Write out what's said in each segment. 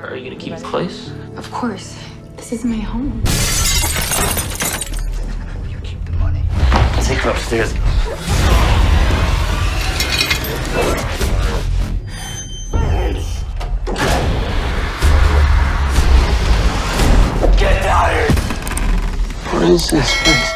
Are you gonna keep the place? Of course. This is my home. You keep the money. Take her upstairs. Get out of here. What is this place?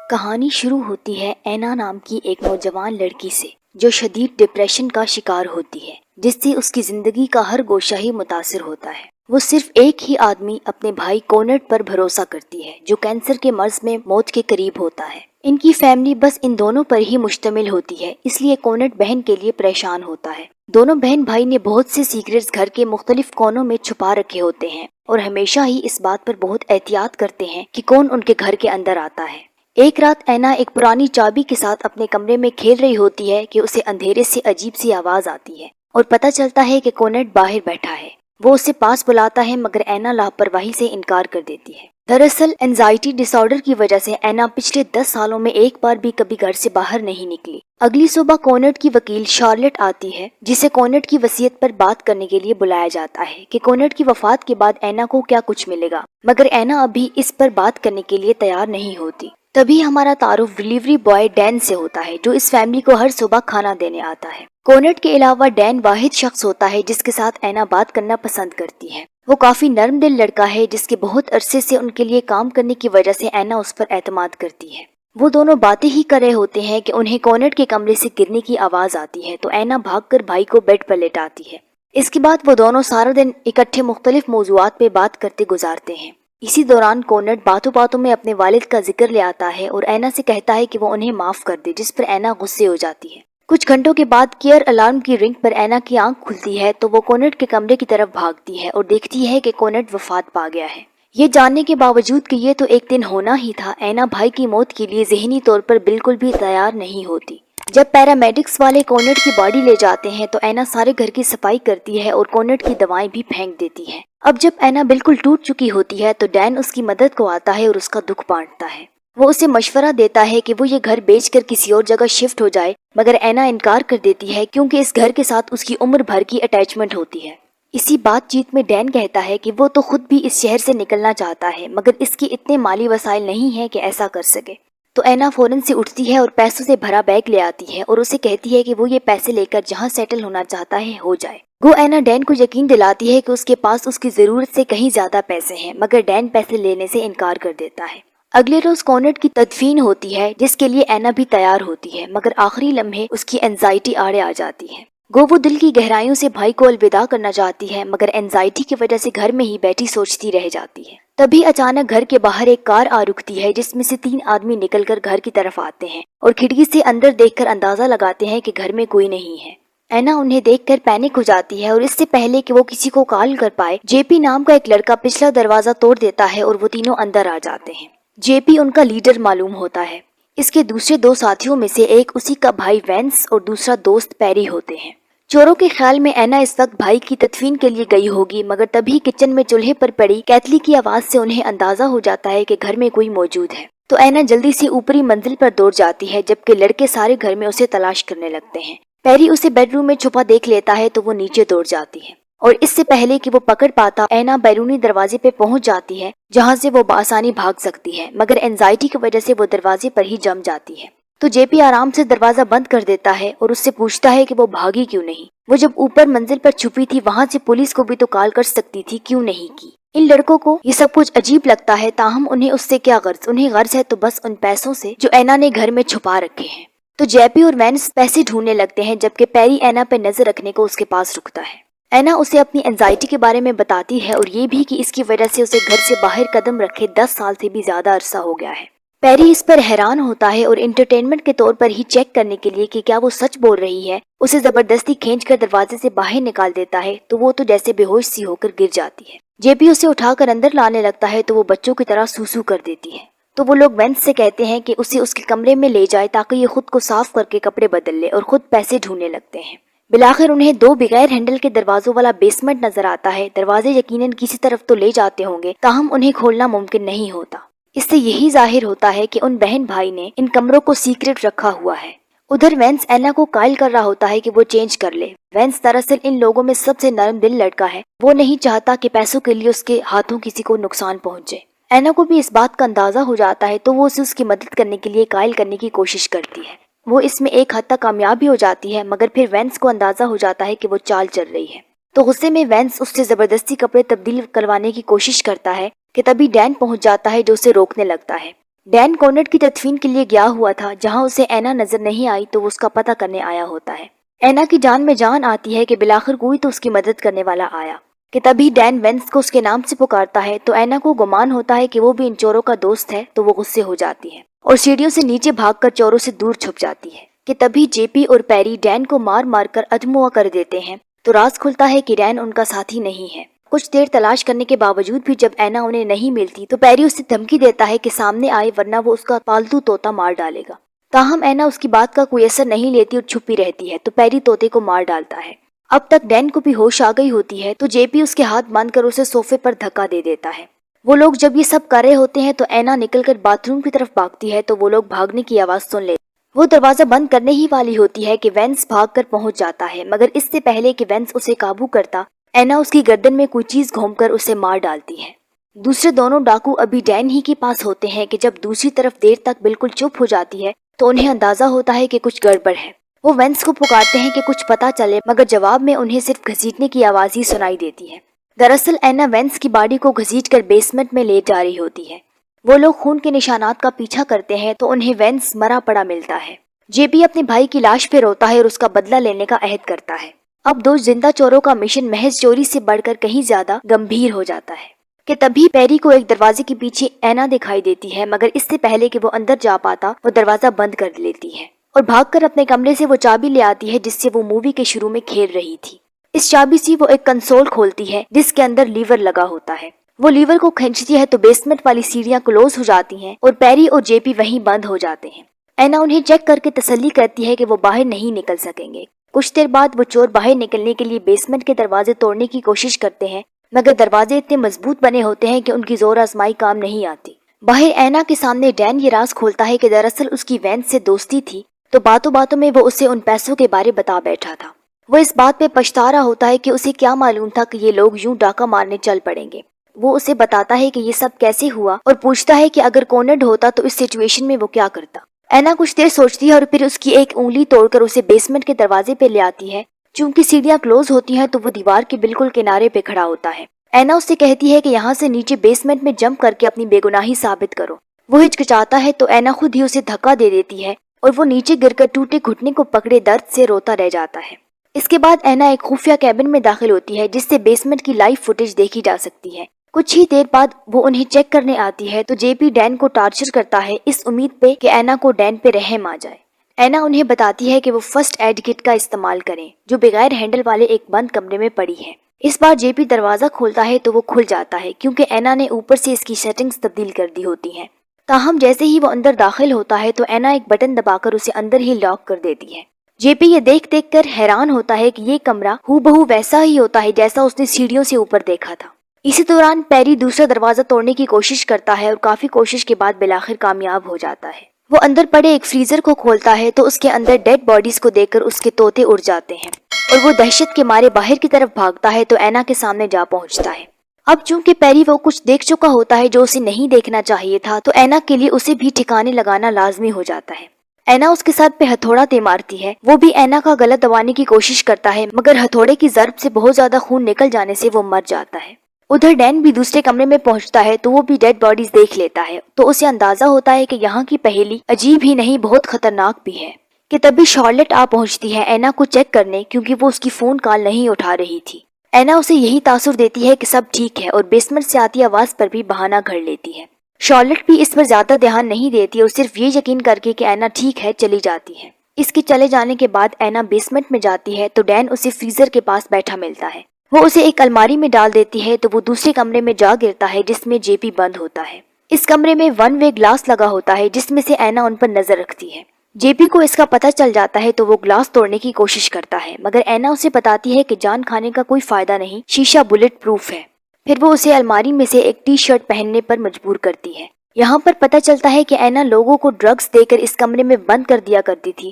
کہانی شروع ہوتی ہے اینا نام کی ایک نوجوان لڑکی سے جو شدید ڈپریشن کا شکار ہوتی ہے، جس سے اس کی زندگی کا ہر گوشہ ہی متاثر ہوتا ہے۔ وہ صرف ایک ہی آدمی اپنے بھائی کونٹ پر بھروسہ کرتی ہے جو کینسر کے مرض میں موت کے قریب ہوتا ہے۔ ان کی فیملی بس ان دونوں پر ہی مشتمل ہوتی ہے، اس لیے کونٹ بہن کے لیے پریشان ہوتا ہے۔ دونوں بہن بھائی نے بہت سے سیکرٹس گھر کے مختلف کونوں میں چھپا رکھے ہوتے ہیں اور ہمیشہ ہی اس بات پر بہت احتیاط کرتے ہیں کہ کون ان کے گھر کے اندر آتا ہے۔ ایک رات اینا ایک پرانی چابی کے ساتھ اپنے کمرے میں کھیل رہی ہوتی ہے کہ اسے اندھیرے سے عجیب سی آواز آتی ہے اور پتہ چلتا ہے کہ کونٹ باہر بیٹھا ہے۔ وہ اسے پاس بلاتا ہے مگر اینا لاپرواہی سے انکار کر دیتی ہے۔ دراصل اینزائٹی ڈس آرڈر کی وجہ سے اینا پچھلے 10 سالوں میں ایک بار بھی کبھی گھر سے باہر نہیں نکلی۔ اگلی صبح کونٹ کی وکیل شارلٹ آتی ہے جسے کونٹ کی وصیت پر بات کرنے کے لیے بلایا جاتا ہے کہ کونٹ کی وفات کے بعد اینا کو کیا کچھ ملے گا، مگر اینا ابھی اس پر بات کرنے کے لیے تیار نہیں ہوتی۔ تبھی ہمارا تعارف ڈیلیوری بوائے ڈین سے ہوتا ہے جو اس فیملی کو ہر صبح کھانا دینے آتا ہے۔ کونٹ کے علاوہ ڈین واحد شخص ہوتا ہے جس کے ساتھ اینا بات کرنا پسند کرتی ہے۔ وہ کافی نرم دل لڑکا ہے جس کے بہت عرصے سے ان کے لیے کام کرنے کی وجہ سے اینا اس پر اعتماد کرتی ہے۔ وہ دونوں باتیں ہی کر رہے ہوتے ہیں کہ انہیں کونٹ کے کمرے سے گرنے کی آواز آتی ہے تو اینا بھاگ کر بھائی کو بیڈ پر لٹاتی ہے۔ اس کے بعد وہ دونوں سارا دن اکٹھے مختلف موضوعات پہ بات کرتے گزارتے ہیں۔ اسی دوران کونٹ باتوں باتوں میں اپنے والد کا ذکر لے آتا ہے اور اینا سے کہتا ہے کہ وہ انہیں معاف کر دے، جس پر اینا غصے ہو جاتی ہے۔ کچھ گھنٹوں کے بعد کیئر الارم کی رنگ پر اینا کی آنکھ کھلتی ہے تو وہ کونٹ کے کمرے کی طرف بھاگتی ہے اور دیکھتی ہے کہ کونٹ وفات پا گیا ہے۔ یہ جاننے کے باوجود کہ یہ تو ایک دن ہونا ہی تھا، اینا بھائی کی موت کے لیے ذہنی طور پر بالکل بھی تیار نہیں ہوتی۔ جب پیرامیڈکس والے کونٹ کی باڈی لے جاتے ہیں تو اینا سارے گھر کی صفائی کرتی ہے اور کونٹ کی دوائیں بھی پھینک دیتی ہے۔ اب جب اینا بالکل ٹوٹ چکی ہوتی ہے تو ڈین اس کی مدد کو آتا ہے اور اس کا دکھ بانٹتا ہے۔ وہ اسے مشورہ دیتا ہے کہ وہ یہ گھر بیچ کر کسی اور جگہ شفٹ ہو جائے، مگر اینا انکار کر دیتی ہے کیونکہ اس گھر کے ساتھ اس کی عمر بھر کی اٹیچمنٹ ہوتی ہے۔ اسی بات چیت میں ڈین کہتا ہے کہ وہ تو خود بھی اس شہر سے نکلنا چاہتا ہے مگر اس کے اتنے مالی وسائل نہیں ہیں کہ ایسا کر سکے۔ تو اینا فوراً سے اٹھتی ہے اور پیسوں سے بھرا بیگ لے آتی ہے اور اسے کہتی ہے کہ وہ یہ پیسے لے کر جہاں سیٹل ہونا چاہتا ہے ہو جائے۔ گو اینا ڈین کو یقین دلاتی ہے کہ اس کے پاس اس کی ضرورت سے کہیں زیادہ پیسے ہیں، مگر ڈین پیسے لینے سے انکار کر دیتا ہے۔ اگلے روز کونٹ کی تدفین ہوتی ہے جس کے لیے اینا بھی تیار ہوتی ہے، مگر آخری لمحے اس کی اینزائٹی آڑے آ جاتی ہے۔ گو وہ دل کی گہرائیوں سے بھائی کو الوداع کرنا چاہتی ہے مگر اینزائٹی کی وجہ سے گھر میں ہی بیٹھی سوچتی رہ جاتی ہے۔ تبھی اچانک گھر کے باہر ایک کار آ رکتی ہے جس میں سے 3 آدمی نکل کر گھر کی طرف آتے ہیں اور کھڑکی سے اندر دیکھ کر اندازہ لگاتے ہیں کہ گھر میں کوئی نہیں ہے۔ اینا انہیں دیکھ کر پینک ہو جاتی ہے اور اس سے پہلے کہ وہ کسی کو کال کر پائے، جے پی نام کا ایک لڑکا پچھلا دروازہ توڑ دیتا ہے اور وہ تینوں اندر آ جاتے ہیں۔ جے پی ان کا لیڈر معلوم ہوتا ہے۔ اس کے دوسرے 2 ساتھیوں میں سے ایک اسی کا بھائی وینس اور دوسرا دوست پیری ہوتے ہیں۔ چوروں کے خیال میں اینا اس وقت بھائی کی تدفین کے لیے گئی ہوگی، مگر تبھی کچن میں چولہے پر پڑی کیتلی کی آواز سے انہیں اندازہ ہو جاتا ہے کہ گھر میں کوئی موجود ہے۔ تو اینا جلدی سے اوپری منزل پر دوڑ جاتی ہے جبکہ لڑکے سارے گھر میں اسے تلاش کرنے لگتے ہیں۔ پیری اسے بیڈ روم میں چھپا دیکھ لیتا ہے تو وہ نیچے دوڑ جاتی ہے اور اس سے پہلے کہ وہ پکڑ پاتا اینا بیرونی دروازے پہ پہنچ جاتی ہے جہاں سے وہ بآسانی بھاگ سکتی ہے، مگر اینزائٹی کی وجہ سے وہ دروازے پر ہی جم جاتی ہے۔ تو جے پی آرام سے دروازہ بند کر دیتا ہے اور اس سے پوچھتا ہے کہ وہ بھاگی کیوں نہیں۔ وہ جب اوپر منزل پر چھپی تھی وہاں سے پولیس کو بھی تو کال کر سکتی تھی، کیوں نہیں کی؟ ان لڑکوں کو یہ سب کچھ عجیب لگتا ہے، تاہم انہیں اس سے کیا غرض؟ انہیں غرض ہے تو بس ان پیسوں سے جو اینا نے گھر میں چھپا رکھے ہیں۔ تو جے پی اور وینس پیسے ڈھونڈنے لگتے ہیں جبکہ پیری اینا پہ نظر رکھنے کو اس کے پاس رکتا ہے۔ اینا اسے اپنی اینزائٹی کے بارے میں بتاتی ہے اور یہ بھی کہ اس کی وجہ سے اسے گھر سے باہر قدم رکھے 10 سال سے بھی زیادہ عرصہ ہو گیا ہے۔ پیری اس پر حیران ہوتا ہے اور انٹرٹینمنٹ کے طور پر ہی چیک کرنے کے لیے کہ کیا وہ سچ بول رہی ہے اسے زبردستی کھینچ کر دروازے سے باہر نکال دیتا ہے تو وہ تو جیسے بے ہوش سی ہو کر گر جاتی ہے۔ جے پی اسے اٹھا کر اندر لانے لگتا ہے تو وہ بچوں کی طرح سوسو کر دیتی ہے۔ تو وہ لوگ وینس سے کہتے ہیں کہ اسے اس کے کمرے میں لے جائے تاکہ یہ خود کو صاف کر کے کپڑے بدل لے اور خود پیسے ڈھونڈنے لگتے ہیں۔ بلاخر انہیں 2 بغیر ہینڈل کے دروازوں والا بیسمنٹ نظر آتا ہے۔ دروازے یقیناً کسی طرف تو لے جاتے ہوں گے، تاہم انہیں کھولنا ممکن نہیں ہوتا۔ اس سے یہی ظاہر ہوتا ہے کہ ان بہن بھائی نے ان کمروں کو سیکرٹ رکھا ہوا ہے۔ ادھر وینس اینا کو قائل کر رہا ہوتا ہے کہ وہ چینج کر لے۔ وینس دراصل ان لوگوں میں سب سے نرم دل لڑکا ہے، وہ نہیں چاہتا کہ پیسوں کے لیے اس کے ہاتھوں کسی کو نقصان پہنچے۔ اینا کو بھی اس بات کا اندازہ ہو جاتا ہے تو وہ اسے اس کی مدد کرنے کے لیے قائل کرنے کی کوشش کرتی ہے۔ وہ اس میں ایک حد تک کامیاب بھی ہو جاتی ہے، مگر پھر وینس کو اندازہ ہو جاتا ہے کہ وہ چال چل رہی ہے، تو غصے میں وینس اس سے زبردستی کپڑے تبدیل کروانے کی کوشش کرتا ہے کہ تبھی ڈین پہنچ جاتا ہے جو اسے روکنے لگتا ہے۔ ڈین کونرڈ کی تدفین کے لیے گیا ہوا تھا، جہاں اسے اینا نظر نہیں آئی تو وہ اس کا پتہ کرنے آیا ہوتا ہے۔ اینا کی جان میں جان آتی ہے کہ بالآخر کوئی تو اس کی مدد کرنے والا آیا، کہ تبھی ڈین وینس کو اس کے نام سے پکارتا ہے تو اینا کو گمان ہوتا ہے کہ وہ بھی ان چوروں کا دوست ہے، تو وہ غصے ہو جاتی ہے اور سیڑھیوں سے نیچے بھاگ کر چوروں سے دور چھپ جاتی ہے۔ کہ تبھی جے پی اور پیری ڈین کو مار مار کر ادموا کر دیتے ہیں، تو راز کھلتا ہے کہ ڈین ان کا ساتھی نہیں ہے۔ کچھ دیر تلاش کرنے کے باوجود بھی جب اینا انہیں نہیں ملتی تو پیری اسے دھمکی دیتا ہے کہ سامنے آئے ورنہ وہ اس کا پالتو طوطا مار ڈالے گا۔ تاہم اینا اس کی بات کا کوئی اثر نہیں لیتی اور چھپی رہتی ہے، تو پیری طوطے کو مار ڈالتا ہے۔ اب تک ڈین کو بھی ہوش آ گئی ہوتی ہے تو جے پی اس کے ہاتھ باندھ کر اسے صوفے پر دھکا دے دیتا ہے۔ وہ لوگ جب یہ سب کر رہے ہوتے ہیں تو اینا نکل کر باتھ روم کی طرف بھاگتی ہے تو وہ لوگ بھاگنے کی آواز سن لیتے۔ وہ دروازہ بند کرنے ہی والی ہوتی ہے کہ وینس بھاگ کر پہنچ جاتا ہے، مگر اس سے پہلے کہ وینس اسے قابو کرتا، اینا اس کی گردن میں کوئی چیز گھوم کر اسے مار ڈالتی ہے۔ دوسرے دونوں ڈاکو ابھی ڈین ہی کے پاس ہوتے ہیں کہ جب دوسری طرف دیر تک بالکل چپ ہو جاتی ہے تو انہیں اندازہ ہوتا ہے کہ کچھ گڑبڑ ہے۔ وہ وینس کو پکارتے ہیں کہ کچھ پتا چلے، مگر جواب میں انہیں صرف گھسیٹنے کی آواز ہی سنائی دیتی ہے۔ دراصل اینا وینس کی باڈی کو گھسیٹ کر بیسمنٹ میں لے جا رہی ہوتی ہے۔ وہ لوگ خون کے نشانات کا پیچھا کرتے ہیں تو انہیں وینس مرا پڑا ملتا ہے۔ جے پی اپنے بھائی کی لاش پہ روتا ہے اور اس کا بدلہ لینے کا عہد کرتا ہے۔ اب دو زندہ چوروں کا مشن محض چوری سے بڑھ کر کہیں زیادہ گمبھیر ہو جاتا ہے کہ تبھی پیری کو ایک دروازے کے پیچھے اینا دکھائی دیتی ہے، مگر اس سے پہلے کہ وہ اندر جا پاتا وہ دروازہ بند کر لیتی ہے اور بھاگ کر اپنے کمرے سے وہ چابی لے آتی ہے جس سے وہ مووی کے شروع میں کھیل رہی تھی۔ اس چابی سے وہ ایک کنسول کھولتی ہے جس کے اندر لیور لگا ہوتا ہے۔ وہ لیور کو کھینچتی ہے تو بیسمنٹ والی سیڑھیاں کلوز ہو جاتی ہیں اور پیری اور جے پی وہیں بند ہو جاتے ہیں۔ اینا انہیں چیک کر کے تسلی کرتی ہے کہ وہ باہر نہیں نکل سکیں گے۔ کچھ دیر بعد وہ چور باہر نکلنے کے لیے بیسمنٹ کے دروازے توڑنے کی کوشش کرتے ہیں، مگر دروازے اتنے مضبوط بنے ہوتے ہیں کہ ان کی زور آزمائی کام نہیں آتی۔ باہر اینا کے سامنے ڈین یہ راز کھولتا ہے کہ دراصل اس کی وینس سے دوستی تھی، تو باتوں باتوں میں وہ اسے ان پیسوں کے بارے بتا بیٹھا تھا۔ وہ اس بات پہ پچھتا رہا ہوتا ہے کہ اسے کیا معلوم تھا کہ یہ لوگ یوں ڈاکہ مارنے چل پڑیں گے۔ وہ اسے بتاتا ہے کہ یہ سب کیسے ہوا اور پوچھتا ہے کہ اگر کونرڈ ہوتا تو اس سچویشن میں وہ کیا کرتا۔ اینا کچھ دیر سوچتی ہے اور پھر اس کی ایک انگلی توڑ کر اسے بیسمنٹ کے دروازے پہ لے آتی ہے۔ چونکہ سیڑھیاں کلوز ہوتی ہیں تو وہ دیوار کے بالکل کنارے پہ کھڑا ہوتا ہے۔ اینا اس سے کہتی ہے کہ یہاں سے نیچے بیسمنٹ میں جمپ کر کے اپنی بے گناہی ثابت کرو۔ وہ ہچکچاتا ہے تو اینا خود ہی اسے دھکا دے دیتی ہے اور وہ نیچے گر کر ٹوٹے گھٹنے کو پکڑے درد سے روتا رہ جاتا ہے۔ اس کے بعد اینا ایک خفیہ کیبن میں داخل ہوتی ہے جس سے بیسمنٹ کی لائیو فوٹیج دیکھی جا سکتی ہے۔ کچھ ہی دیر بعد وہ انہیں چیک کرنے آتی ہے تو جے پی ڈین کو ٹارچر کرتا ہے اس امید پہ کہ اینا کو ڈین پہ رحم آ جائے۔ اینا انہیں بتاتی ہے کہ وہ فرسٹ ایڈ کٹ کا استعمال کریں جو بغیر ہینڈل والے ایک بند کمرے میں پڑی ہے۔ اس بار جے پی دروازہ کھولتا ہے تو وہ کھل جاتا ہے کیونکہ اینا نے اوپر سے اس کی سیٹنگز تبدیل کر دی ہوتی ہیں۔ تاہم جیسے ہی وہ اندر داخل ہوتا ہے تو اینا ایک بٹن دبا کر اسے اندر ہی لاک کر دیتی ہے۔ جے پی یہ دیکھ کر حیران ہوتا ہے کہ یہ کمرہ ہو بہو ویسا ہی ہوتا ہے جیسا اس نے سیڑھیوں سے اوپر دیکھا تھا۔ اسی دوران پیری دوسرا دروازہ توڑنے کی کوشش کرتا ہے اور کافی کوشش کے بعد بالآخر کامیاب ہو جاتا ہے۔ وہ اندر پڑے ایک فریزر کو کھولتا ہے تو اس کے اندر ڈیڈ باڈیز کو دیکھ کر اس کے طوطے اڑ جاتے ہیں اور وہ دہشت کے مارے باہر کی طرف بھاگتا ہے تو اینا کے سامنے جا پہنچتا ہے۔ اب چونکہ پیری وہ کچھ دیکھ چکا ہوتا ہے جو اسے نہیں دیکھنا چاہیے تھا تو اینا کے لیے اسے بھی ٹھکانے لگانا لازمی ہو جاتا ہے۔ اینا اس کے سر پہ ہتھوڑا دے مارتی ہے۔ وہ بھی اینا کا گلا دبانے کی کوشش کرتا ہے مگر ہتھوڑے کی ضرب سے بہت زیادہ خون نکل جانے سے وہ مر جاتا ہے۔ ادھر ڈین بھی دوسرے کمرے میں پہنچتا ہے تو وہ بھی ڈیڈ باڈیز دیکھ لیتا ہے تو اسے اندازہ ہوتا ہے کہ یہاں کی پہیلی عجیب ہی نہیں بہت خطرناک بھی ہے۔ کہ تبھی شارلٹ آ پہنچتی ہے اینا کو چیک کرنے کیونکہ وہ اس کی فون کال نہیں اٹھا رہی تھی۔ اینا اسے یہی تاثر دیتی ہے کہ سب ٹھیک ہے اور بیسمنٹ سے آتی آواز پر بھی بہانہ گھڑ لیتی ہے۔ شارلٹ بھی اس پر زیادہ دھیان نہیں دیتی اور صرف یہ یقین کر کے کہ اینا ٹھیک ہے چلی جاتی ہے۔ اس کے چلے جانے کے بعد اینا بیسمنٹ میں جاتی ہے تو ڈین اسے فریزر کے پاس بیٹھا ملتا ہے۔ وہ اسے ایک الماری میں ڈال دیتی ہے تو وہ دوسرے کمرے میں جا گرتا ہے جس میں جے پی بند ہوتا ہے۔ اس کمرے میں ون وے گلاس لگا ہوتا ہے جس میں سے اینا ان پر نظر رکھتی ہے۔ جے پی کو اس کا پتہ چل جاتا ہے تو وہ گلاس توڑنے کی کوشش کرتا ہے مگر اینا اسے بتاتی ہے کہ جان کھانے کا کوئی فائدہ نہیں، شیشہ بلٹ پروف ہے۔ پھر وہ اسے الماری میں سے ایک ٹی شرٹ پہننے پر مجبور کرتی ہے۔ یہاں پر پتہ چلتا ہے کہ اینا لوگوں کو ڈرگز دے کر اس کمرے میں بند کر دیا کرتی تھی